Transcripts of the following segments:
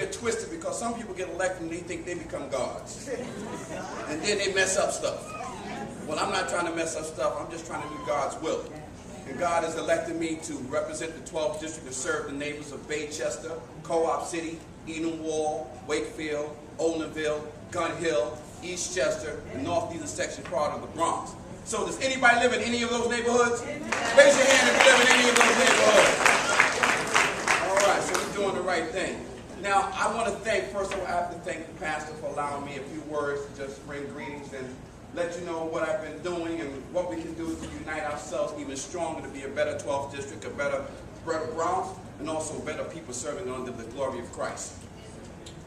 get twisted because some people get elected and they think they become gods. And then they mess up stuff. Well, I'm not trying to mess up stuff. I'm just trying to do God's will. And God has elected me to represent the 12th district and serve the neighbors of Baychester, Co-op City, Edenwall, Wakefield, Olinville, Gun Hill, Eastchester, and Northeastern section part of the Bronx. So does anybody live in any of those neighborhoods? Raise your hand if you live in any of those neighborhoods. All right, so we're doing the right thing. Now, I want to thank, first of all, I have to thank the pastor for allowing me a few words to just bring greetings and let you know what I've been doing and what we can do to unite ourselves even stronger to be a better 12th district, a better Bronx, and also better people serving under the glory of Christ.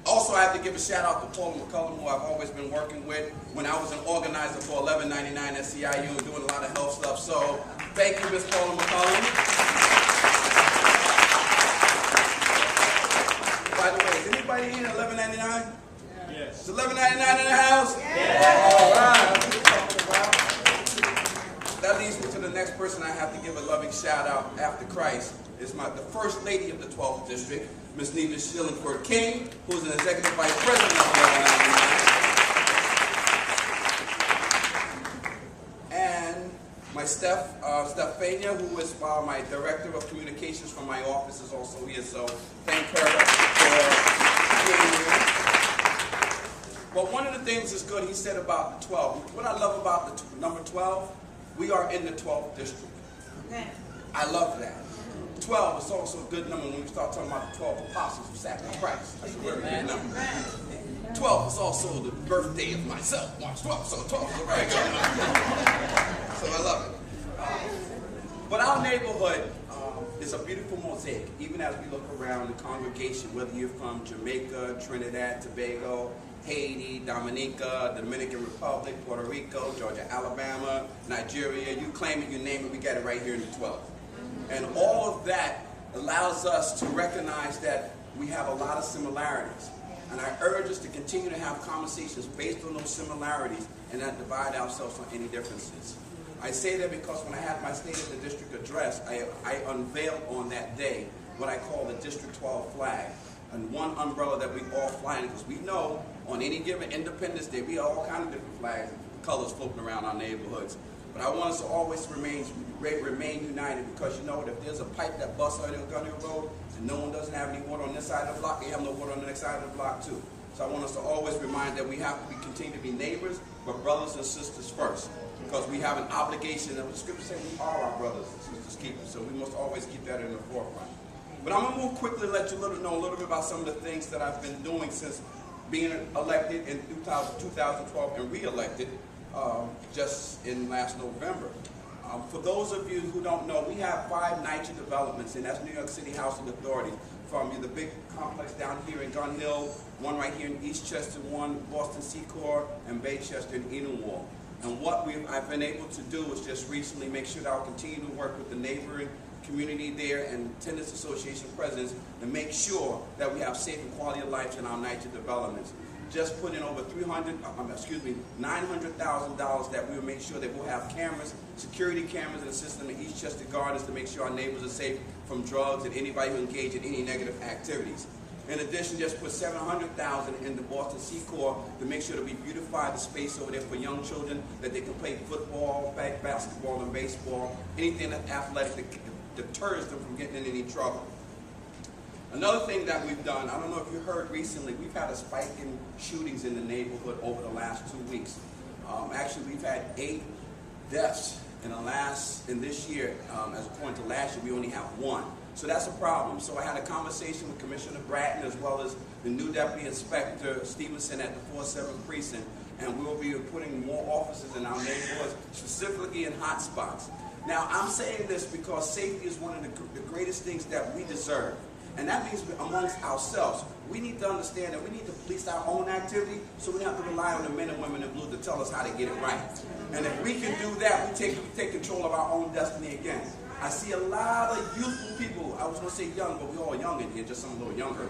Also, I have to give a shout out to Paula McCullum, who I've always been working with when I was an organizer for 1199 SCIU and doing a lot of health stuff. So, thank you, Miss Paula McCullum. By the way, is anybody in 1199? Yes. Is 1199 in the house? Yes. All right. That leads me to the next person I have to give a loving shout out after Christ. Is the First Lady of the 12th District, Ms. Neva Shillingford King, who's an Executive Vice President of 1199. And my Stephania, who is my Director of Communications from my office, is also here, so thank her for being here. But one of the things is good he said about the 12. What I love about the number 12, we are in the 12th district. Okay. I love that. 12 is also a good number when we start talking about the 12 apostles who sat with Christ. That's a very good number. 12 is also the birthday of myself, March 12th, so 12 is a very good number. So I love it. But our neighborhood is a beautiful mosaic, even as we look around the congregation, whether you're from Jamaica, Trinidad, Tobago, Haiti, Dominica, Dominican Republic, Puerto Rico, Georgia, Alabama, Nigeria, you claim it, you name it, we got it right here in the 12th. And all of that allows us to recognize that we have a lot of similarities. And I urge us to continue to have conversations based on those similarities and not divide ourselves on any differences. I say that because when I had my State of the District address, I unveiled on that day what I call the District 12 flag. And one umbrella that we all fly in, because we know on any given Independence Day, we have all kinds of different flags and colors floating around our neighborhoods. But I want us to always remain united, because you know what, if there's a pipe that busts on Gun Hill Road and no one doesn't have any water on this side of the block, they have no water on the next side of the block too. So I want us to always remind that we have to continue to be neighbors, but brothers and sisters first, because we have an obligation, and the scripture says we are our brothers and sisters keepers, so we must always keep that in the forefront. But I'm going to move quickly and let you know a little bit about some of the things that I've been doing since being elected in 2012 and re-elected just in last November. For those of you who don't know, we have 5 NYCHA developments, and that's New York City Housing Authority, from the big complex down here in Gun Hill, one right here in Eastchester, one Boston Secor, and Baychester and Edenwall. And what I've been able to do is just recently make sure that I'll continue to work with the neighboring community there and Tenants Association presidents to make sure that we have safe and quality of life in our NYCHA developments. Just put in over $900,000 that we will make sure that we'll have cameras, security cameras in the system in Eastchester Gardens to make sure our neighbors are safe from drugs and anybody who engage in any negative activities. In addition, just put $700,000 in the Boston Secor to make sure that we beautify the space over there for young children, that they can play football, basketball, and baseball, anything that's athletic that deters them from getting in any trouble. Another thing that we've done, I don't know if you heard recently, we've had a spike in shootings in the neighborhood over the last 2 weeks. Actually, we've had 8 deaths in this year. As according to last year, we only have 1. So that's a problem. So I had a conversation with Commissioner Bratton as well as the new Deputy Inspector Stevenson at the 4-7 Precinct, and we will be putting more officers in our neighborhoods, specifically in hot spots. Now, I'm saying this because safety is one of the greatest things that we deserve. And that means amongst ourselves, we need to understand that we need to police our own activity, so we don't have to rely on the men and women in blue to tell us how to get it right. And if we can do that, we take control of our own destiny again. I see a lot of youthful people, I was going to say young, but we're all young in here, just some a little younger.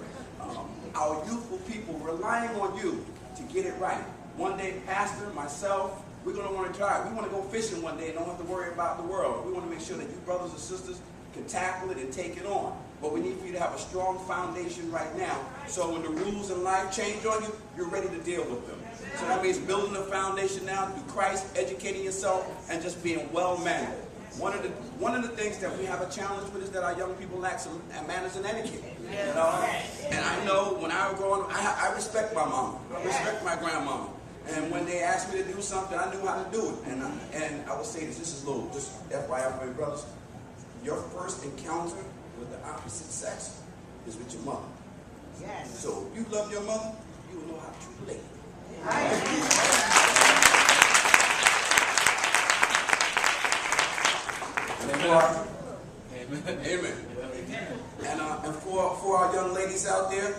Our youthful people relying on you to get it right. One day, Pastor, myself, we're going to want to try. We want to go fishing one day and don't have to worry about the world. We want to make sure that you brothers and sisters can tackle it and take it on. but we need for you to have a strong foundation right now. So when the rules in life change on you, you're ready to deal with them. So that means building a foundation now through Christ, educating yourself, and just being well-mannered. One of the things that we have a challenge with is that our young people lack some manners and etiquette. You know? And I know when I was growing up, I respect my mama. I respect my grandmama. And when they asked me to do something, I knew how to do it. And I would say this is little, just FYI for your brothers. Your first encounter with the opposite sex is with your mother. Yes. So if you love your mother, you will know how to treat a lady. Amen. Amen. And for our young ladies out there,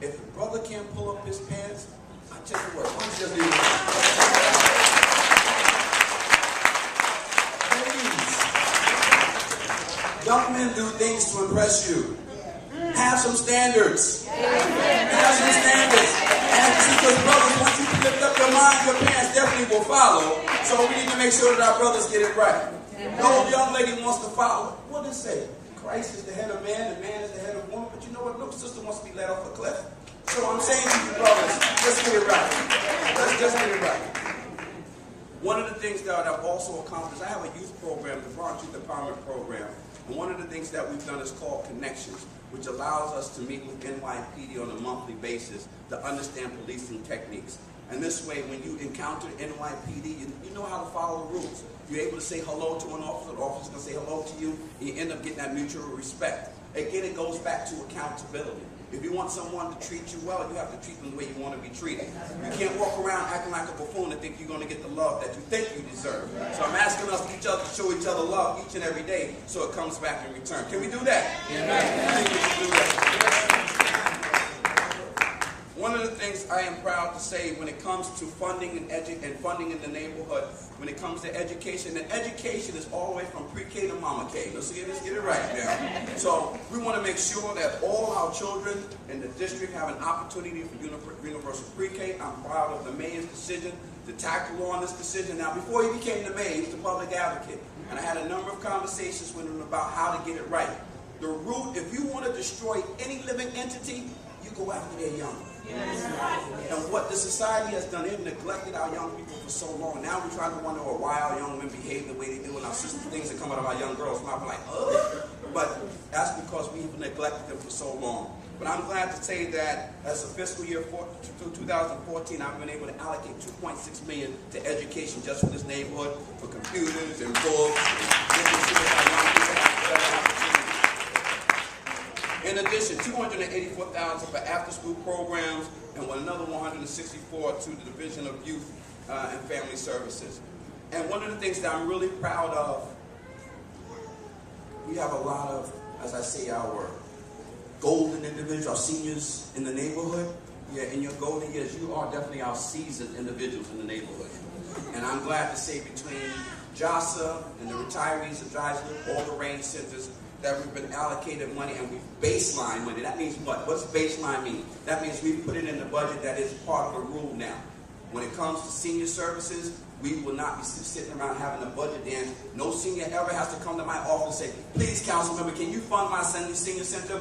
if a brother can't pull up his pants, I tell you what, why don't you just leave it? Ladies, young men do things to impress you. Have some standards. Have some standards. And because brothers, once you lift up your mind, your parents definitely will follow. So we need to make sure that our brothers get it right. No young lady wants to follow. What does it say? Christ is the head of man and man is the head of woman. But you know what? No sister wants to be let off a cliff. So I'm saying to you brothers, let's get it right. Let's just get it right. One of the things that I've also accomplished, I have a youth program, the Bronx Youth Empowerment Program. And one of the things that we've done is called Connections, which allows us to meet with NYPD on a monthly basis to understand policing techniques. And this way, when you encounter NYPD, you know how to follow the rules. You're able to say hello to an officer, the officer's going to say hello to you, and you end up getting that mutual respect. Again, it goes back to accountability. If you want someone to treat you well, you have to treat them the way you want to be treated. You can't walk around acting like a buffoon and think you're going to get the love that you think you deserve. So I'm asking us to show each other love each and every day so it comes back in return. Can we do that? I think we can do that. One of the things I am proud to say when it comes to funding and funding in the neighborhood, when it comes to education, and education is all the way from pre-K to Mama K. Let's get it right now. So we want to make sure that all our children in the district have an opportunity for universal pre-K. I'm proud of the mayor's decision to tackle on this decision. Now, before he became the mayor, he was the public advocate. And I had a number of conversations with him about how to get it right. The root, if you want to destroy any living entity, you go after their young. And what the society has done, they've neglected our young people for so long. Now we're trying to wonder why our young men behave the way they do, and our things that come out of our young girls' mouth are like, ugh. But that's because we've neglected them for so long. But I'm glad to say that as of fiscal year 2014, I've been able to allocate $2.6 million to education just for this neighborhood, for computers and books, and making sure that our young people have better opportunities. In addition, $284,000 for after-school programs, and another $164,000 to the Division of Youth and Family Services. And one of the things that I'm really proud of, we have a lot of, as I say, our golden individuals, our seniors in the neighborhood. Yeah, in your golden years, you are definitely our seasoned individuals in the neighborhood. And I'm glad to say between JASA and the retirees of Drysdale, all the range centers, that we've been allocated money and we've baseline money. That means what? What's baseline mean? That means we've put it in the budget that is part of the rule now. When it comes to senior services, we will not be sitting around having a budget dance. No senior ever has to come to my office and say, please, council member, can you fund my senior center?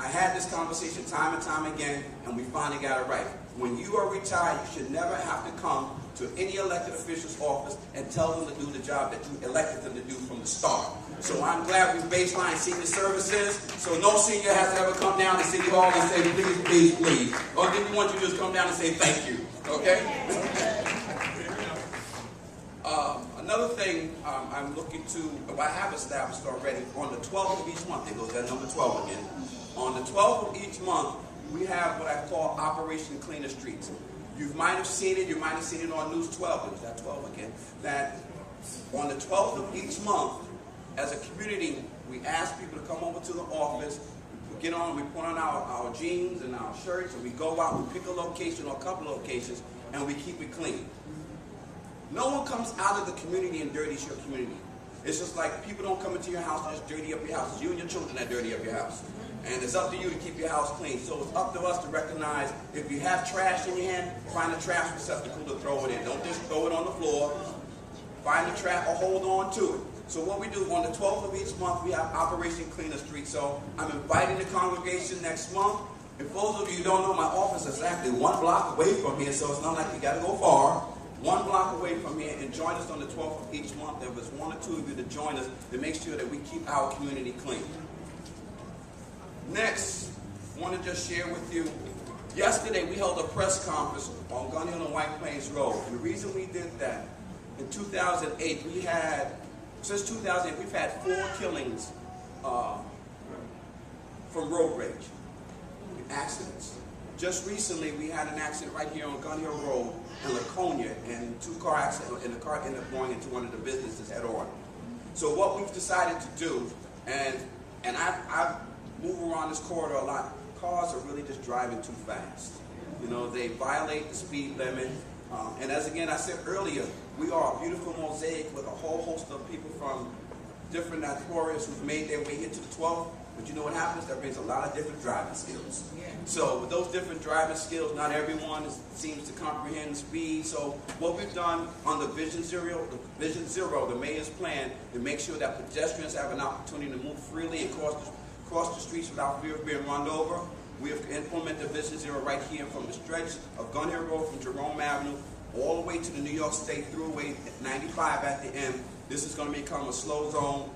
I had this conversation time and time again, and we finally got it right. When you are retired, you should never have to come to any elected official's office and tell them to do the job that you elected them to do from the start. So I'm glad we baseline senior services, so no senior has to ever come down to City Hall and say, please, please, please. Or did we want you to just come down and say thank you, okay? Another thing I'm looking to, I have established already, on the 12th of each month, there goes that number 12 again. On the 12th of each month, we have what I call Operation Clean the Streets. You might have seen it on News 12, it was that 12 again, that on the 12th of each month, as a community, we ask people to come over to the office, we put on our jeans and our shirts, and we go out, we pick a location or a couple of locations, and we keep it clean. No one comes out of the community and dirties your community. It's just like people don't come into your house and just dirty up your house. It's you and your children that dirty up your house. And it's up to you to keep your house clean. So it's up to us to recognize if you have trash in your hand, find a trash receptacle to throw it in. Don't just throw it on the floor. Find a trash or hold on to it. So what we do on the 12th of each month, we have Operation Clean the Street. So I'm inviting the congregation next month. And for those of you who don't know, my office is actually 1 block away from here, so it's not like you got to go far. 1 block away from here, and join us on the 12th of each month. There was 1 or 2 of you to join us to make sure that we keep our community clean. Next, I want to just share with you, yesterday we held a press conference on Gun Hill and White Plains Road. And the reason we did that, in 2008, since 2008, we've had 4 killings from road rage, accidents. Just recently, we had an accident right here on Gun Hill Road in Laconia, and 2 car accidents, and the car ended up going into one of the businesses head on. So what we've decided to do, and I move around this corridor a lot, cars are really just driving too fast. You know, they violate the speed limit. And as again I said earlier, we are a beautiful mosaic with a whole host of people from different authorities who've made their way here to the 12th. But you know what happens? That brings a lot of different driving skills. Yeah. So with those different driving skills, not everyone seems to comprehend the speed. So what we've done on the Vision Zero, the mayor's plan, to make sure that pedestrians have an opportunity to move freely and cross the streets without fear of being run over. We have implemented Vision Zero right here from the stretch of Gun Hill Road from Jerome Avenue all the way to the New York State Thruway at 95 at the end. This is going to become a slow zone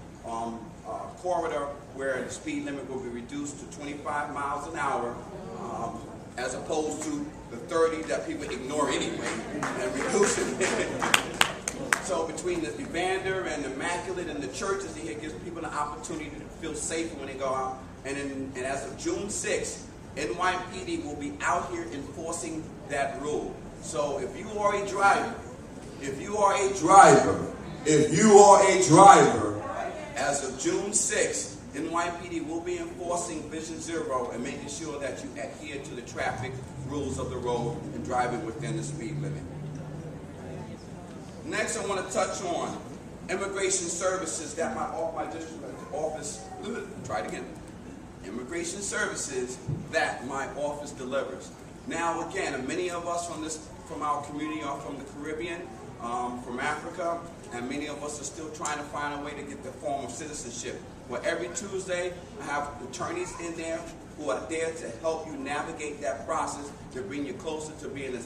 corridor where the speed limit will be reduced to 25 miles an hour as opposed to the 30 that people ignore anyway and reduce it. So between the Evander and the Immaculate and the churches, it gives people an opportunity to feel safer when they go out. And as of June 6th, NYPD will be out here enforcing that rule. So if you are a driver, as of June 6th, NYPD will be enforcing Vision Zero and making sure that you adhere to the traffic rules of the road and driving within the speed limit. Next, I want to touch on immigration services that my district office, immigration services that my office delivers. Now, again, many of us from our community are from the Caribbean, from Africa, and many of us are still trying to find a way to get the form of citizenship. Well, every Tuesday, I have attorneys in there who are there to help you navigate that process to bring you closer to being a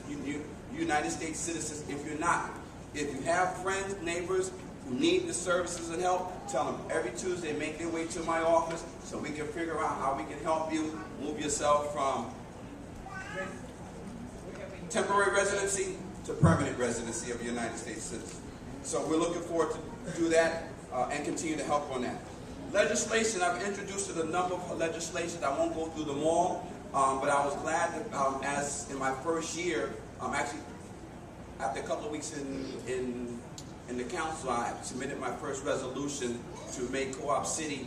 United States citizen if you're not. If you have friends, neighbors who need the services and help, tell them every Tuesday make their way to my office so we can figure out how we can help you move yourself from temporary residency to permanent residency of a United States citizen. So we're looking forward to do that and continue to help on that. Legislation, I've introduced a number of legislation. I won't go through them all, but I was glad that as in my first year, actually after a couple of weeks in the council, I submitted my first resolution to make Co-op City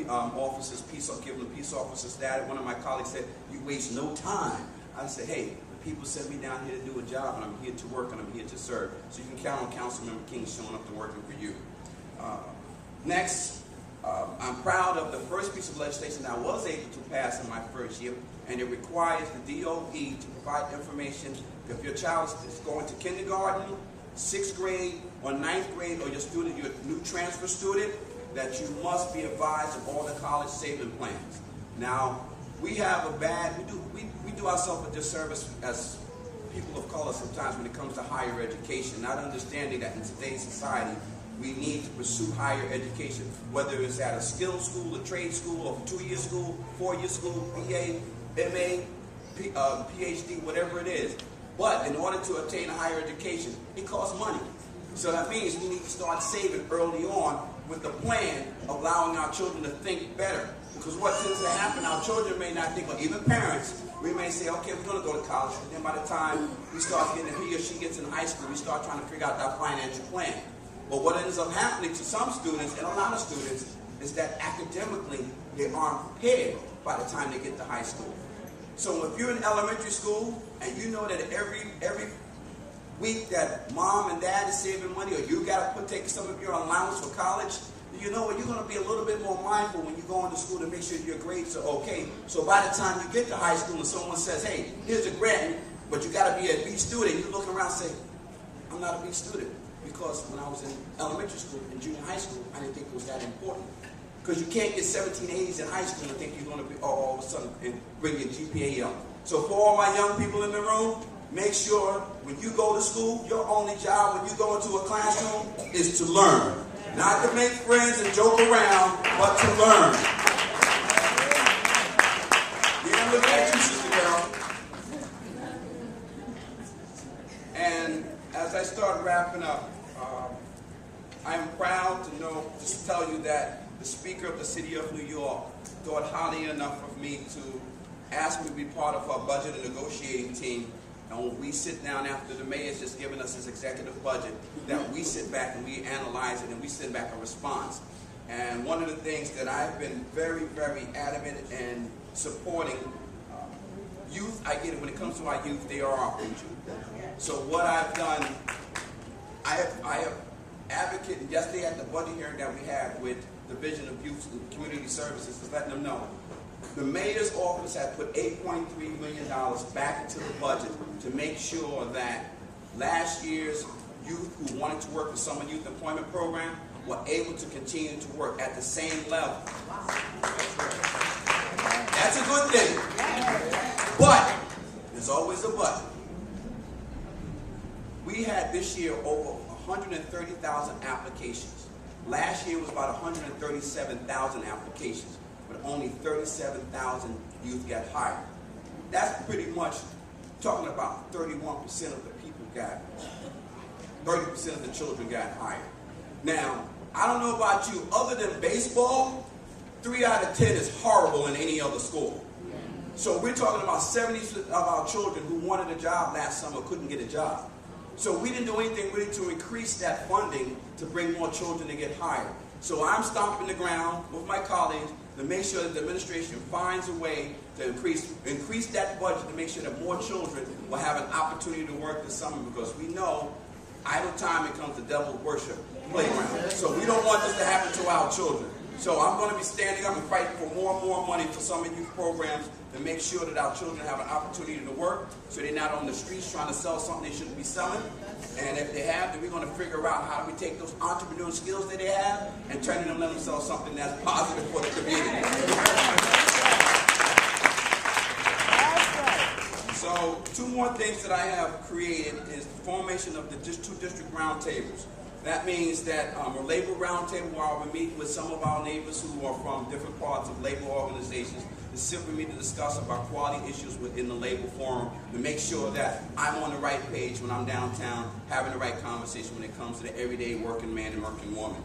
officers give them peace officer status. One of my colleagues said, "You waste no time." I said, "Hey, the people sent me down here to do a job, and I'm here to work, and I'm here to serve." So you can count on Councilmember King showing up to working for you. Next, I'm proud of the first piece of legislation that I was able to pass in my first year, and it requires the DOE to provide information if your child is going to kindergarten, 6th grade, or 9th grade, or you're a new transfer student, that you must be advised of all the college saving plans. Now, we do ourselves a disservice as people of color sometimes when it comes to higher education, not understanding that in today's society, we need to pursue higher education, whether it's at a skills school, a trade school, or 2-year school, 4-year school, BA, MA, PhD, whatever it is. But in order to obtain a higher education, it costs money. So that means we need to start saving early on with the plan of allowing our children to think better. Because what tends to happen, our children may not think, or even parents, we may say, okay, we're going to go to college. And then by the time he or she gets in high school, we start trying to figure out that financial plan. But what ends up happening to some students, and a lot of students, is that academically, they aren't prepared by the time they get to high school. So if you're in elementary school, and you know that every week that mom and dad is saving money, or you got to take some of your allowance for college, you know what, you're going to be a little bit more mindful when you go into school to make sure your grades are okay. So by the time you get to high school and someone says, hey, here's a grant, but you got to be a B student, you look around and say, I'm not a B student. because when I was in elementary school and junior high school, I didn't think it was that important. Because you can't get 17 A's in high school and think you're going to be all of a sudden and bring your GPA up. So for all my young people in the room, make sure when you go to school, your only job when you go into a classroom is to learn. Not to make friends and joke around, but to learn. Yeah, I'm looking at you, Sister Girl. And as I start wrapping up, I'm proud to tell you that the Speaker of the City of New York thought highly enough of me to ask me to be part of our budget and negotiating team. And when we sit down after the mayor's just given us his executive budget, that we sit back and we analyze it and we send back a response. And one of the things that I've been very, very adamant and supporting, youth, I get it, when it comes to our youth, they are our future. So what I've done, I have advocated yesterday at the budget hearing that we had with the Division of Youth and Community Services, is letting them know the mayor's office had put $8.3 million back into the budget to make sure that last year's youth who wanted to work for Summer Youth Employment Program were able to continue to work at the same level. That's a good thing. But there's always a but. We had this year over 130,000 applications. Last year was about 137,000 applications, but only 37,000 youth got hired. That's pretty much talking about 31% of the people got, 30% of the children got hired. Now, I don't know about you, other than baseball, 3 out of 10 is horrible in any other school. So we're talking about 70% of our children who wanted a job last summer couldn't get a job. So we didn't do anything really to increase that funding to bring more children to get hired. So I'm stomping the ground with my colleagues to make sure that the administration finds a way to increase that budget to make sure that more children will have an opportunity to work this summer, because we know idle time becomes the devil's worship playground. So we don't want this to happen to our children. So I'm going to be standing up and fighting for more and more money for summer youth programs to make sure that our children have an opportunity to work, so they're not on the streets trying to sell something they shouldn't be selling. And if they have, then we're going to figure out how do we take those entrepreneurial skills that they have and turn them into something that's positive for the community. So 2 more things that I have created is the formation of the 2 district roundtables. That means that a labor roundtable where I'll be meeting with some of our neighbors who are from different parts of labor organizations to sit with me to discuss about quality issues within the labor forum, to make sure that I'm on the right page when I'm downtown, having the right conversation when it comes to the everyday working man and working woman.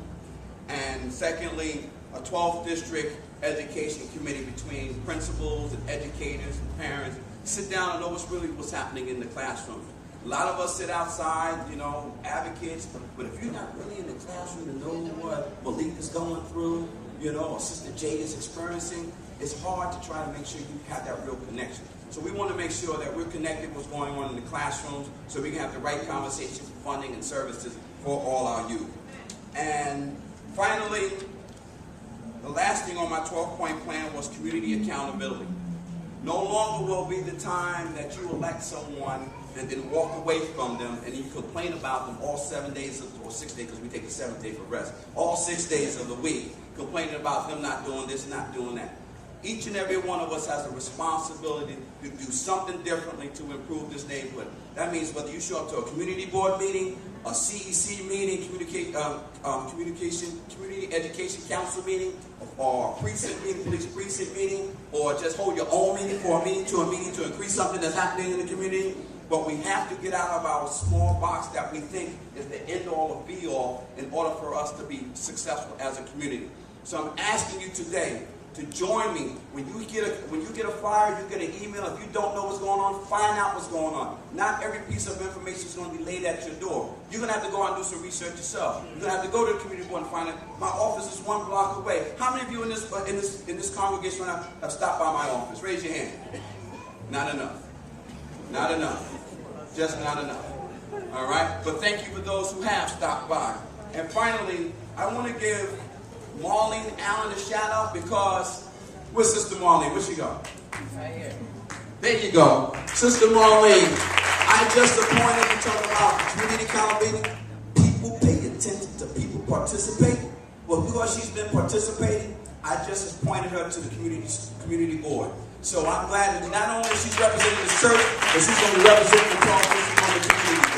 And secondly, a 12th district education committee between principals and educators and parents, sit down and know what's happening in the classroom. A lot of us sit outside, advocates, but if you're not really in the classroom to know what Malik is going through, or Sister Jade is experiencing, it's hard to try to make sure you have that real connection. So we want to make sure that we're connected with what's going on in the classrooms so we can have the right conversations, funding, and services for all our youth. And finally, the last thing on my 12-point plan was community accountability. No longer will be the time that you elect someone and then walk away from them and you complain about them all 7 days or 6 days, because we take the 7th day for rest, all 6 days of the week, complaining about them not doing this, not doing that. Each and every one of us has a responsibility to do something differently to improve this neighborhood. That means whether you show up to a community board meeting, a CEC meeting, community education council meeting, or a precinct meeting, police precinct meeting, or just hold your own meeting for a meeting to increase something that's happening in the community. But we have to get out of our small box that we think is the end-all or be-all in order for us to be successful as a community. So I'm asking you today to join me. When you get a flyer, you get an email. If you don't know what's going on, find out what's going on. Not every piece of information is going to be laid at your door. You're going to have to go out and do some research yourself. You're going to have to go to the community board and find out. My office is 1 block away. How many of you in this congregation right now have stopped by my office? Raise your hand. Not enough. Not enough. Just not enough. All right? But thank you for those who have stopped by. And finally, I want to give Marlene Allen a shout out, because where's Sister Marlene? Where she go? Right here. There you go. Sister Marlene, I just appointed, you talking about community accountability, people participate. Well, because she's been participating, I just appointed her to the community board. So I'm glad that not only she's representing the church, but she's going to be representing the community.